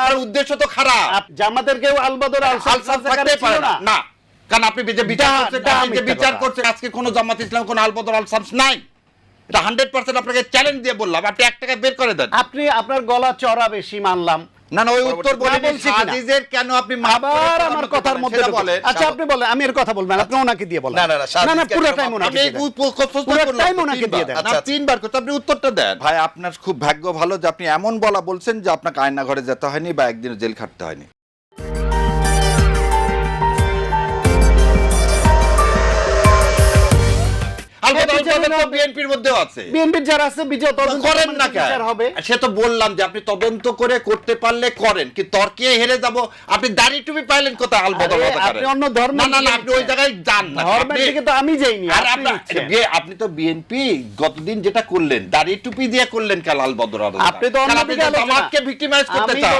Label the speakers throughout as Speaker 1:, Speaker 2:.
Speaker 1: আপনার উদ্দেশ্য তো খারাপ।
Speaker 2: জামাতের কেউ আলবদর
Speaker 1: থাকতে পারে না, কারণ আপনি যে বিচার করছেন আজকে কোন জামাত ইসলাম কোন আলবদর আল শামস নাই, এটা 100% আপনাকে চ্যালেঞ্জ দিয়ে বললাম। আপনি 1 টাকা বের করে দেন।
Speaker 2: আপনি আপনার গলা চড়া বেশি মানলাম
Speaker 1: না না, ওই উত্তর বলেন সাজিদের কেন আপনি
Speaker 2: আবার আমার কথার মধ্যে বলেন। আচ্ছা আপনি বলেন, আমি এর কথা বলবেন, আপনি ওনাকে দিয়ে বলেন।
Speaker 1: না না
Speaker 2: না না, পুরো টাইম ওনাকে দিয়ে দেন, পুরো টাইম ওনাকে দিয়ে দেন।
Speaker 1: আচ্ছা 3 বার করতে আপনি উত্তরটা দেন। ভাই আপনার খুব ভাগ্য ভালো যে আপনি এমন বলা বলছেন যে আপনাকে আয়না ঘরে যেতে হয়নি বা একদিন জেল খাটতে হয়নি। বিএনপির মধ্যেও আছে,
Speaker 2: বিএনপির যারা আছে বিজয় তদন্ত
Speaker 1: করেন না কেন হবে? সে তো বললাম যে আপনি তদন্ত করে করতে পারলে করেন, কি তর্কে হেরে যাব। আপনি দাড়ি টুপি পাইলেন কোথায় আলবদর?
Speaker 2: আপনি অন্য ধর্ম,
Speaker 1: না না, আপনি ওই জায়গায় যান না,
Speaker 2: ধর্মের দিকে তো আমি যাইনি।
Speaker 1: আর আপনি তো বিএনপি গতদিন যেটা করলেন দাড়ি টুপি দিয়ে করলেন কাল আলবদর।
Speaker 2: আপনি তো অন্যদিকে
Speaker 1: জামাতকে ভিক্টিমাইজ করতে চান।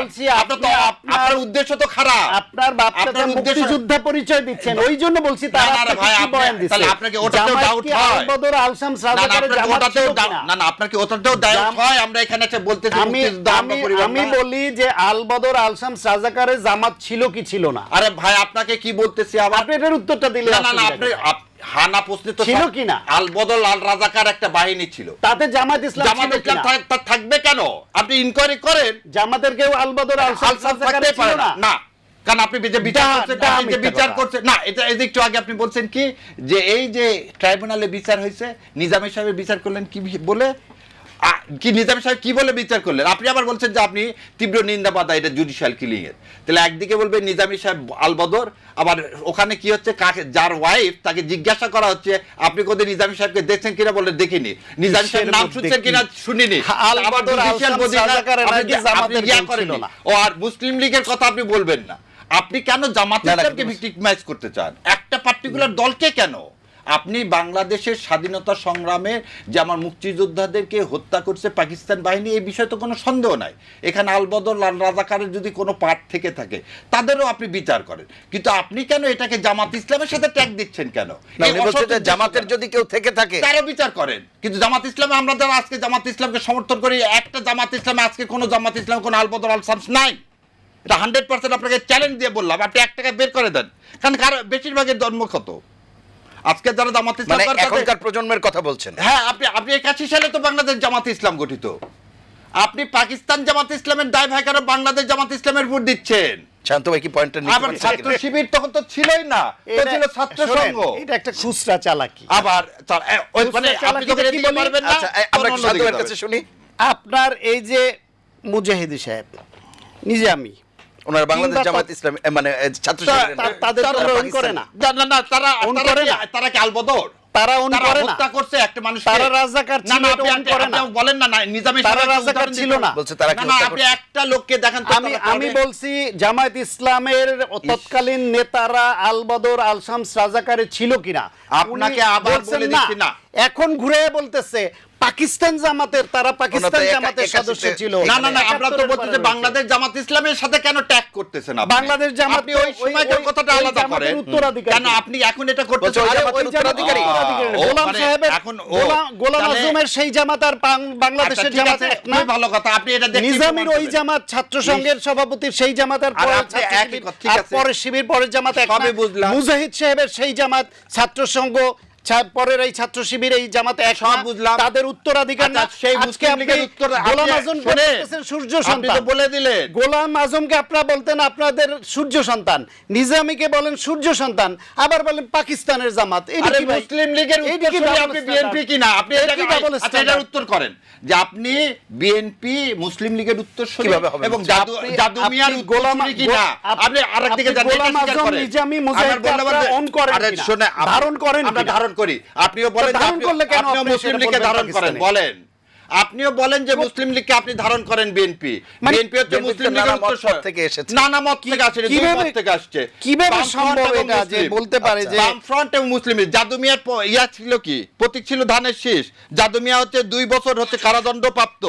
Speaker 1: আপনার উদ্দেশ্য তো খারাপ।
Speaker 2: আপনার বাপটা মুক্তিযোদ্ধা পরিচয় দিচ্ছেন, ওই জন্য বলছি তারা কি বয়ান দিচ্ছে।
Speaker 1: তাহলে আপনাকে ওটাতেও ডাউট হয়?
Speaker 2: আলবদর আল শামস রাজাকারের জামাত ছিল কিনা?
Speaker 1: না না, আপনাকে ওটাতেও ডাউট হয়? আমরা এখানে এসে বলতেছি
Speaker 2: আমি বলি যে আলবদর আল শামস রাজাকারের জামাত ছিল কি ছিল না।
Speaker 1: আরে ভাই আপনাকে কি বলতেছি আবার?
Speaker 2: আপনি এর উত্তরটা দিলে।
Speaker 1: না না, আপনি হানা প্রশ্নে তো
Speaker 2: ছিল কিনা
Speaker 1: আলবদর আল রাজাকার একটা বাহিনী ছিল,
Speaker 2: তাতে জামাত ইসলাম
Speaker 1: থাকবে কেন? আপনি ইনকোয়ারি করেন।
Speaker 2: জামাতের কেউ আলবদর আল শামস রাজাকারের ছিল না?
Speaker 1: না, কারণ আপনি যে বিচার করছেন না, এটা একটু আগে আপনি বলছেন কি যে এই যে ট্রাইব্যুনালে বিচার হয়েছে, নিজামী সাহেবের বিচার করলেন কি বলে, কি নিজামী সাহেব কি বলে বিচার করলেন? আপনি আবার বলছেন যে আপনি তীব্র নিন্দাবাদ এটা জুডিশিয়াল কিলিং এর। তাহলে একদিকে বলবেন নিজামী সাহেব আলবদর, আবার ওখানে কি হচ্ছে যার ওয়াইফ তাকে জিজ্ঞাসা করা হচ্ছে আপনি কোথায় নিজামী সাহেবকে দেখছেন কিনা, বলে দেখিনি। নিজামী সাহেব নাম শুনছেন কিনা শুনিনি। আবার জুডিশিয়াল বডি ও আর মুসলিম লীগের কথা আপনি বলবেন না। আপনি কেন জামাত ইসলামকে ভিক্টিমাইজ করতে চান? একটা পার্টিকুলার দলকে কেন? আপনি বাংলাদেশের স্বাধীনতা সংগ্রামে যে আমার মুক্তিযোদ্ধাদেরকে হত্যা করছে পাকিস্তান বাহিনী, এই বিষয়ে তো কোনো সন্দেহ নাই। এখানে আলবদর লাল রাজাকারের যদি কোনো পার্ট থেকে থাকে তাদেরও আপনি বিচার করেন, কিন্তু আপনি কেন এটাকে জামাত ইসলামের সাথে ট্যাগ দিচ্ছেন কেন?
Speaker 3: জামাতের যদি কেউ থেকে থাকে
Speaker 1: তারও বিচার করেন, কিন্তু জামাত ইসলামে আমরা যারা আজকে জামাত ইসলামকে সমর্থন করি, একটা জামাত ইসলামে আজকে কোনো জামাত ইসলাম কোনো আলবদর আল শামস নাই। এটা 100% আপনাকে চ্যালেঞ্জ দিয়ে বললাম। আপনি 1 টাকা বের করে দেন, কারণ বেশিরভাগের জন্মক্ষত আজকে যারা জামাত ইসলাম
Speaker 3: এখনকার প্রজন্মের কথা বলছেন।
Speaker 1: হ্যাঁ, আপনি 81 সালে তো বাংলাদেশ জামাত ইসলাম গঠিত। আপনি পাকিস্তান জামাত ইসলামের দায় ভাই কেন বাংলাদেশ জামাত ইসলামের ভোট দিচ্ছেন?
Speaker 3: শান্ত ভাই কি পয়েন্টটা নিতে পারছেন?
Speaker 1: ছাত্র শিবির তখন তো ছিলই না, তো ছিল ছাত্র সংঘ।
Speaker 2: এটা একটা খুচরা চালাকি।
Speaker 1: আবার মানে আপনি তো কি বলবেন না?
Speaker 3: আচ্ছা আমরা শান্ত ভাইয়ের কাছে শুনি।
Speaker 2: আপনার এই যে মুজাহিদি সাহেব নিজামী,
Speaker 3: ওনার বাংলাদেশ জামাত ইসলাম মানে ছাত্র শিবির
Speaker 2: তাদের তো করে না।
Speaker 1: না না, তারা কি আলবদর?
Speaker 2: তারা অন করে না,
Speaker 1: হত্যা করছে একটা মানুষ।
Speaker 2: তারা রাজাকার ছিল, এটা অন করে না।
Speaker 1: বলেন না নিজামী
Speaker 2: তারা রাজাকার ছিল না,
Speaker 3: বলছে তারা কি হত্যা করছে?
Speaker 1: আপনি একটা লোককে দেখান তো।
Speaker 2: আমি বলছি জামায়াত ইসলামের তৎকালীন নেতারা আলবদর আল শামস রাজাকারে ছিল কিনা।
Speaker 1: আপনাকে আবার বলে দিচ্ছি না,
Speaker 2: এখন ঘুরে বলতেছে পাকিস্তান জামাতের, তারা পাকিস্তান জামাতের সদস্য ছিল।
Speaker 1: না না না, আমরা তো বলছি যে বাংলাদেশ জামাত ইসলামের সাথে কেন ট্যাগ করতেছেন আপনি?
Speaker 2: বাংলাদেশ জামাত
Speaker 1: আপনি ওই সময়কার কথাটা আলাদা করেন, কেন আপনি এখন এটা করতেছেন?
Speaker 3: ওই উত্তরাধিকারী
Speaker 2: গোলাম সাহেবের, এখন গোলাম আজমের সেই জামাত আর বাংলাদেশের জামাত এক না।
Speaker 1: ভালো কথা, আপনি এটা দেখেন।
Speaker 2: নিজামীর ওই জামাত ছাত্র সংঘের সভাপতির সেই জামাত আর পরে শিবির পরের জামাত এক না। মুজাহিদ সাহেবের সেই জামাত ছাত্র সংঘ পরের এই ছাত্র শিবির এই জামাতে এক সব বুঝলাম, তাদের উত্তরাধিকার না। সেই মুসলিম লীগের উত্তর গোলাম আজম বলতেছেন সূর্য সন্তান, আপনি তো বলে দিলেন। গোলাম আজমকে আপনারা বলতেন আপনাদের সূর্য সন্তান, নিজামীকে বলেন সূর্য সন্তান, আবার বলেন পাকিস্তানের জামাত। এটা কি
Speaker 1: মুসলিম লীগের উত্তর শুনে আপনি বিএনপি কিনা? আপনি এটার উত্তর করেন যে আপনি বিএনপি মুসলিম লীগের উত্তর শুনে এবং জাদু মিয়ার গোলাম কিনা। আপনি আরেকদিকে যান,
Speaker 2: গোলাম আজম নিজামী মুজাহিদ আপনারা অন করেন কিনা?
Speaker 1: শুনে
Speaker 2: ধারণ করেন,
Speaker 1: আমরা ধারণ করি। আপনিও বলেন আপনিও মুসলিম লীগকে ধারণ করেন, বলেন আপনিও বলেন যে মুসলিম লীগকে আপনি ধারণ করেন। বিএনপি হচ্ছে মুসলিম লীগের উত্তর থেকে এসেছে, নানা মত থেকে আসছে, দুই মত থেকে আসছে।
Speaker 2: কিভাবে সম্ভব এটা যে বলতে পারে যে
Speaker 1: বাম ফ্রন্ট এবং মুসলিম লীগ? জাদু মিয়ার ইয়া ছিল কি, প্রতীক ছিল ধানের শীষ। জাদু মিয়া হচ্ছে 2 বছর হচ্ছে কারাদণ্ডপ্রাপ্ত।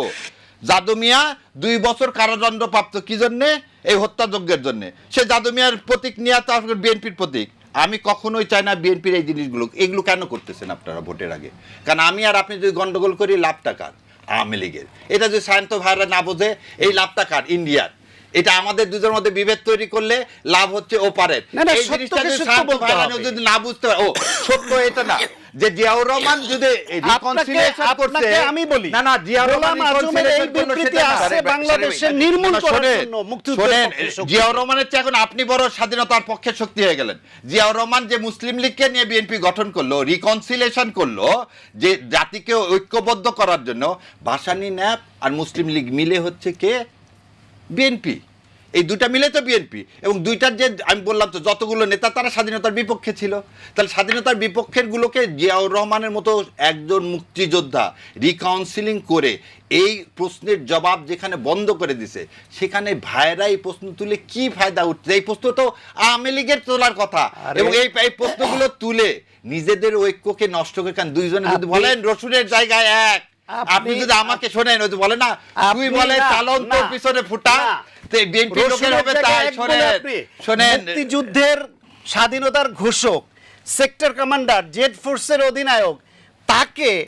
Speaker 1: জাদু মিয়া 2 বছর কারাদণ্ডপ্রাপ্ত কি জন্য? এই হত্যাযজ্ঞের জন্য। সে জাদু মিয়ার প্রতীক নিয়ে তারপর বিএনপির প্রতীক। আমি কখনোই চাই না বিএনপির এই জিনিসগুলো। এগুলো কেন করতেছেন আপনারা ভোটের আগে? কারণ আমি আর আপনি যদি গন্ডগোল করি, লাভটা কার? আওয়ামী লীগের। এটা যদি সায়ন্ত ভাইরা না বোঝে, এই লাভটা কার? ইন্ডিয়ার। এটা আমাদের দুজনের মধ্যে বিভেদ তৈরি করলে লাভ হচ্ছে ওপারের।
Speaker 2: না, না,
Speaker 1: এই
Speaker 2: সত্যকে
Speaker 1: জিনিসটা যদি
Speaker 2: সত্য
Speaker 1: শান্ত
Speaker 2: বলতে
Speaker 1: ভাইরানো
Speaker 2: হবে।
Speaker 1: যদি না বুঝতে পারে, ও সত্য এটা না যে জিয়াউর রহমান যদি রিকনসিলিয়েশন করছে,
Speaker 2: আপনাকে আমি বলি,
Speaker 1: না না জিয়াউর রহমান
Speaker 2: গোলাম আজমের এই
Speaker 1: reconciliation করলো
Speaker 2: বিবৃতি
Speaker 1: সেটা না।
Speaker 2: আছে বাংলাদেশের নির্মূল করার জন্য, মুক্তিযুদ্ধের
Speaker 1: শোনেন,
Speaker 2: পক্ষে শক্তি।
Speaker 1: জিয়াউর রহমানের চেয়ে এখন আপনি বড় স্বাধীনতার পক্ষে শক্তি হয়ে গেলেন। জিয়াউর রহমান যে মুসলিম লীগকে নিয়ে বিএনপি গঠন করলো, রিকনসিলিয়েশন করলো, যে জাতিকে ঐক্যবদ্ধ করার জন্য, ভাসানী ন্যাপ আর মুসলিম লীগ মিলে হচ্ছে কে? বিএনপি। এই দুটা মিলে তো বিএনপি, এবং দুইটার যে আমি বললাম তো যতগুলো নেতা তারা স্বাধীনতার বিপক্ষে ছিল, তাহলে স্বাধীনতার বিপক্ষের গুলোকে জিয়াউর রহমানের মতো একজন মুক্তিযোদ্ধা রিকাউন্সিলিং করে এই প্রশ্নের জবাব যেখানে বন্ধ করে দিছে, সেখানে ভাইরা এই প্রশ্ন তুলে কি ফায়দা উঠছে? এই প্রশ্ন তো আওয়ামী লীগের তোলার কথা, এবং এই প্রশ্নগুলো তুলে নিজেদের ঐক্যকে নষ্ট করে, কারণ দুইজনে যদি বলেন রসুনের জায়গায় এক, আপনি যদি আমাকে শোনেন, ওই যে বলে না তুই বলে চালন তোর পিছনে ফুটা, বিএনপি লোকের হবে তাই। শোনেন,
Speaker 2: মুক্তিযুদ্ধের স্বাধীনতার ঘোষক, সেক্টর কমান্ডার, জেড ফোর্সের অধিনায়ক, তাকে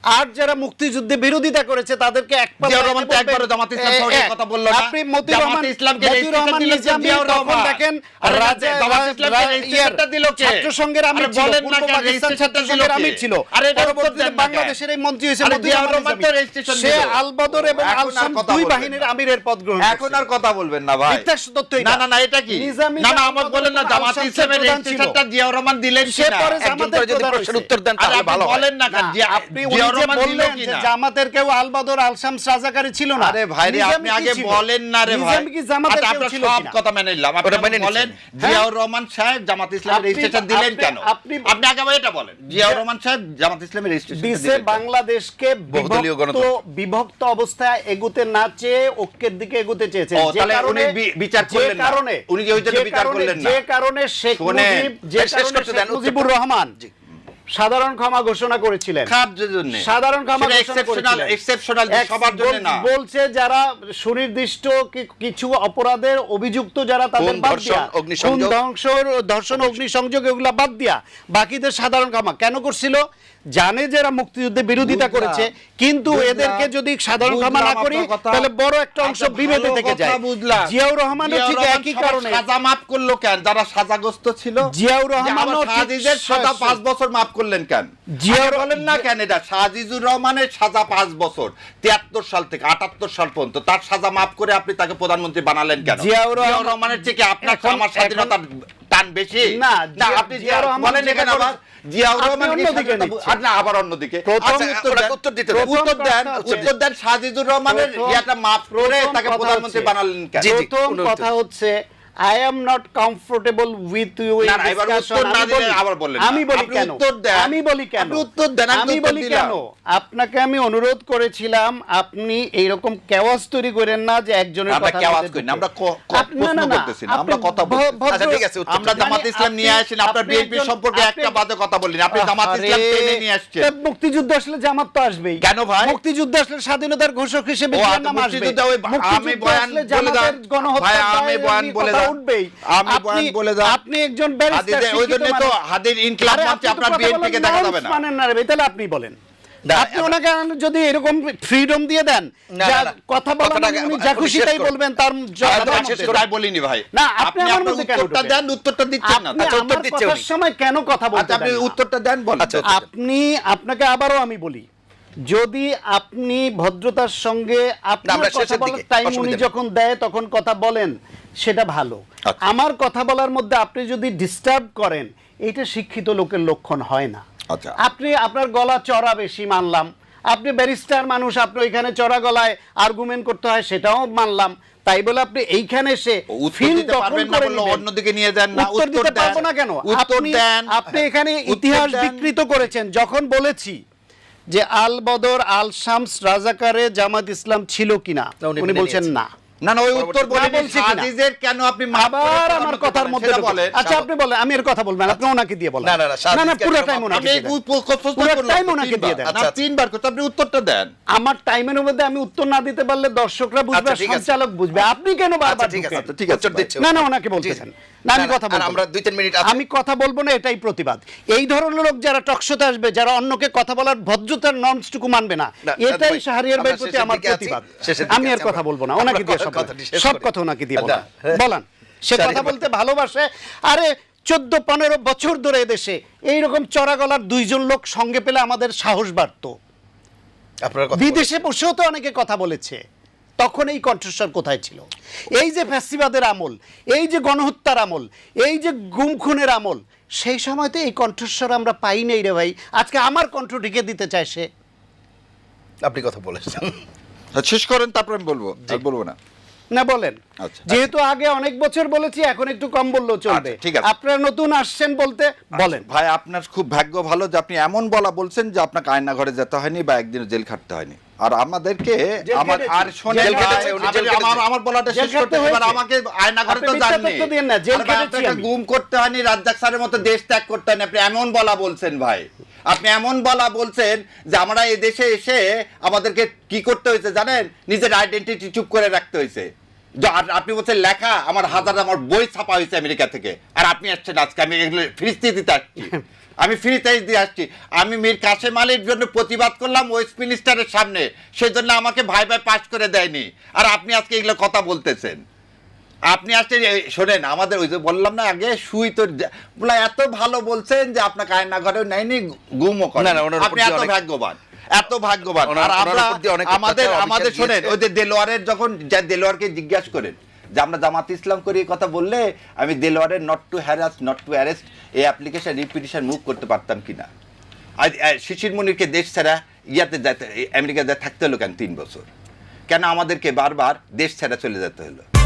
Speaker 2: আর যারা মুক্তিযুদ্ধে বিরোধিতা করেছে তাদেরকে এক পা
Speaker 1: জিয়াউর রহমান তো একবারও জামাত ইসলাম সরকারের কথা বললো না।
Speaker 2: আপনি মতিউর রহমান,
Speaker 1: জামাত ইসলামকে
Speaker 2: মতিউর রহমান
Speaker 1: রেজিস্ট্রেশন দিল
Speaker 2: নিজামী
Speaker 1: জিয়াউর
Speaker 2: তখন
Speaker 1: রহমান।
Speaker 2: দেখেন
Speaker 1: আরে
Speaker 2: রাজা
Speaker 1: জামাত ইসলামকে রেজিস্ট্রেশনটা দিল কে?
Speaker 2: ছাত্র সংঘের আমির
Speaker 1: আরে
Speaker 2: ছিল,
Speaker 1: বলেন না
Speaker 2: পূর্ব
Speaker 1: কেন
Speaker 2: পাকিস্তান ছাত্র
Speaker 1: রেজিস্ট্রেশনটা দিল
Speaker 2: সংঘের
Speaker 1: কে?
Speaker 2: আমির ছিল,
Speaker 1: আরে এটা উত্তর
Speaker 2: পরবর্তীতে
Speaker 1: দেন না কেন?
Speaker 2: বাংলাদেশের এই মন্ত্রী হয়েছে
Speaker 1: আরে
Speaker 2: মতিউর
Speaker 1: জিয়াউর
Speaker 2: রহমান
Speaker 1: রহমান তো
Speaker 2: নিজামী।
Speaker 1: রেজিস্ট্রেশন
Speaker 2: সে
Speaker 1: দিল।
Speaker 2: আলবদর এবং
Speaker 1: এখন আর
Speaker 2: আলশাম
Speaker 1: কথা
Speaker 2: দুই
Speaker 1: বলবেন
Speaker 2: বাহিনীর
Speaker 1: না।
Speaker 2: আমিরের পদ গ্রহণ
Speaker 1: এখন আর কথা বলবেন না ভাই।
Speaker 2: মিথ্যা সত্য
Speaker 1: না না না, এটা কি?
Speaker 2: নিজামী
Speaker 1: না না,
Speaker 2: যখন
Speaker 1: আমাকে বলেন না
Speaker 2: আলশাম
Speaker 1: জামাত ইসলামের
Speaker 2: প্রধান ছিল।
Speaker 1: রেজিস্ট্রেশনটা জিয়াউর রহমান দিলেন
Speaker 2: সে
Speaker 1: কিনা?
Speaker 2: পরে
Speaker 3: একজন
Speaker 2: জামাতের
Speaker 3: করে যদি
Speaker 2: প্রধান
Speaker 3: প্রশ্নের
Speaker 2: হয়েছে।
Speaker 3: উত্তর দেন
Speaker 1: আরে
Speaker 3: তাহলে
Speaker 1: আপনি
Speaker 3: ভালো হয়।
Speaker 1: বলেন না কেন
Speaker 2: আপনি
Speaker 1: জিয়াউর
Speaker 2: উনি যে
Speaker 1: রহমান দিল
Speaker 2: বললেন যে
Speaker 1: কিনা?
Speaker 2: জামাতের কেউ আলবদর আলশাম রাজাকারী ছিল না।
Speaker 1: আরে ভাই রে, আপনি
Speaker 2: নিজামী কি
Speaker 1: আগে
Speaker 2: ছিল?
Speaker 1: বলেন না রে ভাই।
Speaker 2: নিজামী কি জামাতের
Speaker 1: আচ্ছা,
Speaker 2: কেউ
Speaker 1: আপনার
Speaker 2: ছিল
Speaker 1: সব
Speaker 2: কিনা?
Speaker 1: কথা মেনে নিলাম। আপনি
Speaker 3: ওটা মেনে
Speaker 1: আমাকে বলেন
Speaker 3: নিচ্ছেন।
Speaker 1: জিয়াউর রহমান সাহেব জামাত ইসলামের
Speaker 2: আপনি-
Speaker 1: রেজিস্ট্রেশন দিলেন
Speaker 2: আপনি-
Speaker 1: কেন?
Speaker 2: আপনি-
Speaker 1: আপনি আগে ভাই এটা বলেন, জিয়াউর রহমান সাহেব জামাত ইসলামের রেজিস্ট্রেশন
Speaker 2: দিছে বাংলাদেশকে
Speaker 3: বহুদলীয়
Speaker 2: বিভক্ত অবস্থায় এগুতে না চেয়ে ঐক্যের দিকে এগুতে চেয়েছে।
Speaker 1: ও,
Speaker 2: যে
Speaker 1: তাহলে
Speaker 2: কারণে
Speaker 1: উনি বিচার করলেন না। উনি যে ওই জন্য বিচার করলেন না।
Speaker 2: যে কারণে শেখ
Speaker 1: শোনেন,
Speaker 2: মুজিব, যে
Speaker 3: শেষ
Speaker 2: কারণে
Speaker 3: করতে
Speaker 2: শেখ
Speaker 3: দেন,
Speaker 2: মুজিবুর রহমান সাধারণ ক্ষমা ঘোষণা করেছিলেন।
Speaker 1: খাদ্যের জন্য
Speaker 2: সাধারণ ক্ষমা ঘোষণা
Speaker 1: এক্সেপশনাল
Speaker 2: করেছিলেন।
Speaker 1: এক্সেপশনাল সবার জন্য না।
Speaker 2: বলছে যারা সুনির্দিষ্ট কিছু অপরাধের অভিযুক্ত যারা তাদের
Speaker 3: খুন,
Speaker 2: বাদ
Speaker 3: ধর্ষণ,
Speaker 2: দিয়া,
Speaker 3: অগ্নিসংযোগ।
Speaker 2: খুন, ধর্ষণ, অগ্নিসংযোগ এগুলা বাদ দিয়া বাকিদের সাধারণ ক্ষমা কেন করছিল? জানে যারা মুক্তিযুদ্ধে বিরোধিতা
Speaker 1: বুঝলাম,
Speaker 2: করেছে, কিন্তু
Speaker 1: বুঝলাম,
Speaker 2: এদেরকে যদি সাধারণ ক্ষমা না
Speaker 1: বুঝলাম
Speaker 2: করি
Speaker 1: আপনার কথা।
Speaker 2: তাহলে বড় একটা অংশ
Speaker 1: আচ্ছা,
Speaker 2: বিভেদে
Speaker 1: ভালো
Speaker 2: থেকে
Speaker 1: কথা
Speaker 2: যায়।
Speaker 1: বুঝলাম।
Speaker 2: জিয়াউর রহমানও
Speaker 1: জিয়াউর
Speaker 2: ঠিক
Speaker 1: রহমান
Speaker 2: একই
Speaker 1: সবার
Speaker 2: কারণে
Speaker 1: সাজা মাফ করলো কেন? যারা সাজাগ্রস্ত ছিল।
Speaker 2: জিয়াউর
Speaker 1: যে
Speaker 2: রহমানও
Speaker 1: আবার শাহজিজের সাজা 5 বছর মাফ করলেন কেন?
Speaker 2: জিয়াউর
Speaker 1: বলেন না কেন এটা? শাহজিজুর রহমানের সাজা 5 বছর, 73 সাল থেকে 78 সাল পর্যন্ত, তার সাজা মাফ করে আপনি তাকে প্রধানমন্ত্রী বানালেন কেন?
Speaker 2: জিয়াউর
Speaker 1: রহমানের থেকে আপনার
Speaker 2: এখন-
Speaker 1: আমার স্বাধীনতার টান বেশি
Speaker 2: না,
Speaker 1: আপনি
Speaker 2: জিয়াউর রহমান
Speaker 1: বলেন
Speaker 2: যেটা
Speaker 1: এখানে আবার
Speaker 2: করেছে-
Speaker 1: জিয়াউর
Speaker 2: আপনি
Speaker 1: রহমান
Speaker 2: অন্যদিকে নিচ্ছেন।
Speaker 1: না আবার অন্যদিকে।
Speaker 2: প্রথম
Speaker 1: আচ্ছা,
Speaker 3: উত্তর দিতে দেন।
Speaker 1: উত্তর দেন শাহজিজুর রহমানের
Speaker 2: প্রথম-
Speaker 1: ইয়াটা মাফ করে
Speaker 2: প্রথম
Speaker 1: তাকে
Speaker 2: কথা
Speaker 1: প্রধানমন্ত্রী
Speaker 2: হচ্ছে-
Speaker 1: বানালেন কেন?
Speaker 3: জি, জি,
Speaker 2: প্রথম
Speaker 3: অনুরোধ
Speaker 2: কথা হচ্ছে I am not comfortable with you in
Speaker 1: না, না, এবার
Speaker 2: discussion.
Speaker 1: উত্তর না
Speaker 2: আমি
Speaker 1: দিলে
Speaker 2: বলি-
Speaker 1: আবার বললেন না।
Speaker 2: আমি বলি
Speaker 1: আপনি
Speaker 2: কেন?
Speaker 1: উত্তর দেন।
Speaker 2: আমি বলি কেন?
Speaker 1: আপনি উত্তর দেন, আমি
Speaker 2: আমি
Speaker 1: উত্তর
Speaker 2: বলি
Speaker 1: দিলাম।
Speaker 2: কেন? আপনাকে আমি অনুরোধ করেছিলাম আপনি এইরকম কেওয়াস তৈরি করেন না যে একজনের
Speaker 1: আমরা
Speaker 2: কথা
Speaker 1: কেওয়াজ
Speaker 2: মধ্যে
Speaker 1: করি না,
Speaker 2: ঢুকে।
Speaker 1: আমরা
Speaker 2: আপনি-
Speaker 1: প্রশ্ন
Speaker 2: না, না,
Speaker 1: করতেছি না, আমরা
Speaker 2: আপনি
Speaker 1: কথা বলতেছি।
Speaker 2: ভদ্র-
Speaker 3: আচ্ছা, ঠিক আছে, উত্তর
Speaker 1: আমরা
Speaker 3: দিন।
Speaker 1: জামাত ইসলাম নিয়ে আসেন, আপনার
Speaker 2: আপনি
Speaker 1: বিএনপি
Speaker 2: একজন-
Speaker 1: সম্পর্কে
Speaker 2: আপনি-
Speaker 1: একটা বাজে কথা বললেন, আপনি জামাত ইসলাম
Speaker 2: আরে,
Speaker 1: টেনে নিয়ে আসছেন।
Speaker 2: তা মুক্তিযুদ্ধ আসলে জামাত তো আসবেই।
Speaker 1: কেন ভাই?
Speaker 2: মুক্তিযুদ্ধ আসলে স্বাধীনতার ঘোষক হিসেবে
Speaker 1: ও,
Speaker 2: জিয়ার নাম আসবে।
Speaker 1: মুক্তিযুদ্ধ ওই আমি
Speaker 2: মুক্তিযুদ্ধ
Speaker 1: বয়ান
Speaker 2: আসলে
Speaker 1: বলে
Speaker 2: জামাতের
Speaker 1: দেন।
Speaker 2: গণহত্যার
Speaker 1: ভাই, আমি
Speaker 2: দায়ে
Speaker 1: বয়ান
Speaker 2: এমনি
Speaker 1: বলে
Speaker 2: কথা
Speaker 1: দেন।
Speaker 2: উঠবেই।
Speaker 1: আমি বয়ান বলে দেন।
Speaker 2: আপনি একজন ব্যারিস্টার,
Speaker 1: হাদিদের- ওই
Speaker 2: শিক্ষিত
Speaker 1: জন্য তো
Speaker 2: মানুষ।
Speaker 1: হাদির ইনকিলাব
Speaker 2: আরে,
Speaker 1: মঞ্চে
Speaker 2: আপনি তো
Speaker 1: আপনার
Speaker 2: কথা
Speaker 1: বিএনপি কে
Speaker 2: বলেন,
Speaker 1: দেখা
Speaker 2: norms
Speaker 1: যাবে না।
Speaker 2: মানেন না রে ভাই, তাহলে আপনি বলেন।
Speaker 3: না,
Speaker 2: আপনি ওনাকে যদি এরকম ফ্রিডম দিয়ে দেন,
Speaker 3: না,
Speaker 2: যা
Speaker 3: না,
Speaker 2: কথা বলার
Speaker 3: কথাটা
Speaker 2: মানে উনি
Speaker 3: আপনি
Speaker 2: যা
Speaker 3: শেষ
Speaker 2: খুশি তাই
Speaker 3: করুন।
Speaker 2: বলবেন, তার
Speaker 1: শেষ করে তাই বলিনি ভাই।
Speaker 2: না, আপনি আমার
Speaker 1: আপনার
Speaker 2: মধ্যে কেন
Speaker 1: উত্তরটা
Speaker 2: ঢুকেন?
Speaker 1: দেন, উত্তরটা দিচ্ছেন না।
Speaker 2: আপনি
Speaker 3: আচ্ছা, উত্তর
Speaker 2: আমার
Speaker 3: দিচ্ছে
Speaker 2: কথার
Speaker 3: উনি।
Speaker 2: সময় কেন কথা বলতে
Speaker 1: আচ্ছা, আপনি
Speaker 2: দেন না?
Speaker 1: উত্তরটা দেন, বলেন।
Speaker 3: আচ্ছা,
Speaker 2: আপনাকে আবারও আমি বলি, যদি আপনি ভদ্রতার সঙ্গে আপনার
Speaker 3: আমরা
Speaker 2: কথা
Speaker 3: শেষের
Speaker 2: বলার
Speaker 3: দিকে,
Speaker 2: টাইম
Speaker 3: অসুবিধা
Speaker 2: উনি
Speaker 3: নেই।
Speaker 2: যখন দেয় তখন কথা বলেন, সেটা ভালো।
Speaker 3: আচ্ছা।
Speaker 2: আমার কথা বলার মধ্যে আপনি যদি ডিস্টার্ব করেন, এটা শিক্ষিত লোকের লক্ষণ হয় না।
Speaker 1: আচ্ছা।
Speaker 2: আপনি আপনার গলা চড়া বেশি মানলাম, আপনি ব্যারিস্টার মানুষ, আপনি ওইখানে চড়া গলায় আর্গুমেন্ট করতে হয় সেটাও মানলাম, তাই বলে আপনি এইখানে এসে
Speaker 1: উত্তর
Speaker 2: ফিল
Speaker 1: দিতে
Speaker 2: দখল
Speaker 1: পারবেন না
Speaker 2: করে
Speaker 1: বললে
Speaker 2: নেবেন।
Speaker 1: অন্যদিকে নিয়ে যান না।
Speaker 2: উত্তর দিতে
Speaker 1: দেন।
Speaker 2: পারবো না কেন?
Speaker 1: উত্তর দেন।
Speaker 2: আপনি এখানে
Speaker 1: উত্তর
Speaker 2: ইতিহাস
Speaker 1: দেন।
Speaker 2: বিকৃত করেছেন। যখন বলেছি যে আল বদর আল শামস রাজাকারে জামাত ইসলাম ছিল কিনা,
Speaker 3: উনি
Speaker 2: উনি
Speaker 3: মেনে
Speaker 2: বলছেন
Speaker 3: নিয়েছেন।
Speaker 2: না।
Speaker 1: না না, ওই উত্তর
Speaker 2: না
Speaker 1: বলেন
Speaker 2: বলছে কিনা?
Speaker 1: শাহজিজের কেন আপনি মাফ করে
Speaker 2: আবার আমার
Speaker 1: প্রধানমন্ত্রী
Speaker 2: কথার
Speaker 1: বানালেন?
Speaker 2: মধ্যে
Speaker 1: সেটা
Speaker 2: ঢুকে।
Speaker 1: বলেন।
Speaker 2: আচ্ছা, আপনি বলেন, আমি এর কথা বলবেন, আপনি ওনাকে দিয়ে বলেন।
Speaker 3: না, না, না,
Speaker 2: না,
Speaker 3: শাহজিজকে
Speaker 2: পুরো
Speaker 3: কেন
Speaker 2: টাইম
Speaker 3: মাফ-
Speaker 2: ওনাকে
Speaker 1: আমি
Speaker 2: দিয়ে দেন।
Speaker 1: প্রশ্ন
Speaker 2: পুরো
Speaker 1: করলাম
Speaker 2: টাইম
Speaker 1: তো
Speaker 2: ওনাকে দিয়ে
Speaker 1: তিনবার।
Speaker 2: দেন।
Speaker 1: না, তিনবার করতে আপনি উত্তরটা দেন।
Speaker 2: আমার টাইমের মধ্যে আমি উত্তর না দিতে পারলে দর্শকরা বুঝবে,
Speaker 3: আচ্ছা,
Speaker 2: আর
Speaker 3: ঠিক আছে।
Speaker 2: সঞ্চালক বুঝবে। আপনি কেন বারবার
Speaker 3: আচ্ছা, ঠিক আছে,
Speaker 2: ঢুকেন?
Speaker 3: ঠিক আছে, উত্তর দিচ্ছি।
Speaker 2: না না, ওনাকে বলতে
Speaker 3: জি,
Speaker 2: দেন। না, আমি
Speaker 3: না,
Speaker 2: কথা
Speaker 3: আর
Speaker 2: বলবো
Speaker 3: আমরা
Speaker 2: না।
Speaker 3: 2-3 মিনিট আছে।
Speaker 2: আমি কথা বলবো না, এটাই প্রতিবাদ। এই ধরনের লোক যারা টকশোতে আসবে, যারা অন্যকে কথা বলার ভদ্রতার নর্মসটুকু মানবে না,
Speaker 3: না,
Speaker 2: এটাই
Speaker 3: ভাই,
Speaker 2: শাহরিয়ার ভাইয়ের
Speaker 3: আমরা
Speaker 2: প্রতি
Speaker 3: শেষের
Speaker 2: আমার
Speaker 3: দিকে আছি,
Speaker 2: প্রতিবাদ।
Speaker 3: শেষের দিকে
Speaker 2: আমি আর
Speaker 3: আছি
Speaker 2: কথা
Speaker 3: আমরা।
Speaker 2: বলবো না, ওনাকে দিয়ে
Speaker 3: কথাটি শেষ
Speaker 2: সব
Speaker 3: করি।
Speaker 2: কথা ওনাকে দিয়ে
Speaker 3: আচ্ছা,
Speaker 2: বলেন বলেন সে কথা
Speaker 3: শারীরিক-
Speaker 2: বলতে ভালোবাসে। আরে 14-15 বছর ধরে এদেশে এইরকম চড়া গলার দুইজন লোক সঙ্গে পেলে আমাদের সাহস বাড়তো।
Speaker 3: আপনার কথা
Speaker 2: বিদেশে বসেও তো অনেকে কথা বলেছে, তখন এই কণ্ঠস্বর কোথায় ছিল? এই যে ফ্যাসিবাদের আমল, এই যে গণহত্যার আমল, এই যে গুম খুনের আমল, সেই সময় তো এই কণ্ঠস্বর আমরা পাই নাই রে ভাই। আজকে আমার কণ্ঠ ঢেকে দিতে চায় সে।
Speaker 3: আপনি কথা বলেছেন।
Speaker 1: শেষ করেন, তারপর আমি বলবো। আর বলবো না।
Speaker 2: না বলেন।
Speaker 1: আচ্ছা।
Speaker 2: যেহেতু আগে অনেক বছর বলেছি, এখন একটু কম বললেও চলবে।
Speaker 1: আচ্ছা, ঠিক আছে।
Speaker 2: আপনারা নতুন আসছেন বলতে বলেন।
Speaker 1: ভাই, আপনার খুব ভাগ্য ভালো যে আপনি এমন বলা বলছেন যে আপনাকে আয়না ঘরে যেতে হয়নি বা একদিন জেল খাটতে হয়নি। আর আমাদেরকে
Speaker 2: জেল
Speaker 1: আমার
Speaker 2: খেটেছি।
Speaker 1: আর শোনেন
Speaker 3: জেল
Speaker 1: ভাই,
Speaker 3: খেটেছে, উনি জেল
Speaker 1: আমার বলাটা
Speaker 2: জেল
Speaker 1: শেষ করতে
Speaker 2: খেটতে
Speaker 1: এবার
Speaker 2: হয়েছে।
Speaker 1: আমাকে আয়না ঘরে
Speaker 2: আপনি
Speaker 1: তো
Speaker 2: মিথ্যা
Speaker 1: যাননি।
Speaker 2: তথ্য দিয়েন না, জেল
Speaker 1: আর ভাই,
Speaker 2: খেটেছি
Speaker 1: আপনাকে
Speaker 2: আমি।
Speaker 1: গুম করতে হয়নি, রাজ্জাক স্যারের মতো দেশ ত্যাগ করতে হয়নি। আপনি এমন বলা বলছেন ভাই, আপনি এমন বলা বলছেন যে আমরা এই দেশে এসে আমাদেরকে কি করতে হয়েছে জানেন? নিজের আইডেন্টিটি চুপ করে রাখতে হয়েছে। আর আপনি বলছেন লেখা আমার আমার বই ছাপা হয়েছে আমেরিকা থেকে, আর আপনি আসছেন আজকে আমি এগুলো ফ্রিস্তি দিতে আসছি। আমি ফ্রিতে দিয়ে আসছি। আমি মীর কাসেম আলীর জন্য প্রতিবাদ করলাম ওয়েস্টমিনিস্টারের সামনে, সেজন্য আমাকে ভাই ভাই পাস করে দেয়নি। আর আপনি আজকে এগুলো কথা বলতেছেন। আপনি আসছেন শোনেন, আমাদের ওই যে বললাম না আগে, সুই তো বলা এত ভালো বলছেন যে আপনাকে আয়না ঘরেও নেয়নি, গুমও করে।
Speaker 3: না, না, ওনার উপর
Speaker 1: আপনি
Speaker 3: দিয়ে
Speaker 1: এত
Speaker 3: অনেক-
Speaker 1: ভাগ্যবান, এত ভাগ্যবান।
Speaker 3: ওনার-
Speaker 1: আর
Speaker 3: ওনার
Speaker 1: আমরা
Speaker 3: উপর দিয়ে অনেক
Speaker 1: আমাদের
Speaker 3: অত্যাচার
Speaker 1: আমাদের
Speaker 3: অবিচার
Speaker 1: শোনেন,
Speaker 3: দিয়েছে।
Speaker 1: ওই যে দেলোয়ারের যখন দেলোয়ারকে জিজ্ঞাসা করেন যে আমরা জামাত ইসলাম করি এই কথা বললে আমি দেলোয়ারের not to harass not to arrest এই অ্যাপ্লিকেশন রিপিটিশন মুভ করতে পারতাম কিনা। আর শিশির মুনিরকে দেশ ছাড়া আমেরিকা থাকতে হলো কেন 3 বছর? কেন আমাদেরকে বারবার দেশ ছাড়া চলে যেতে হলো?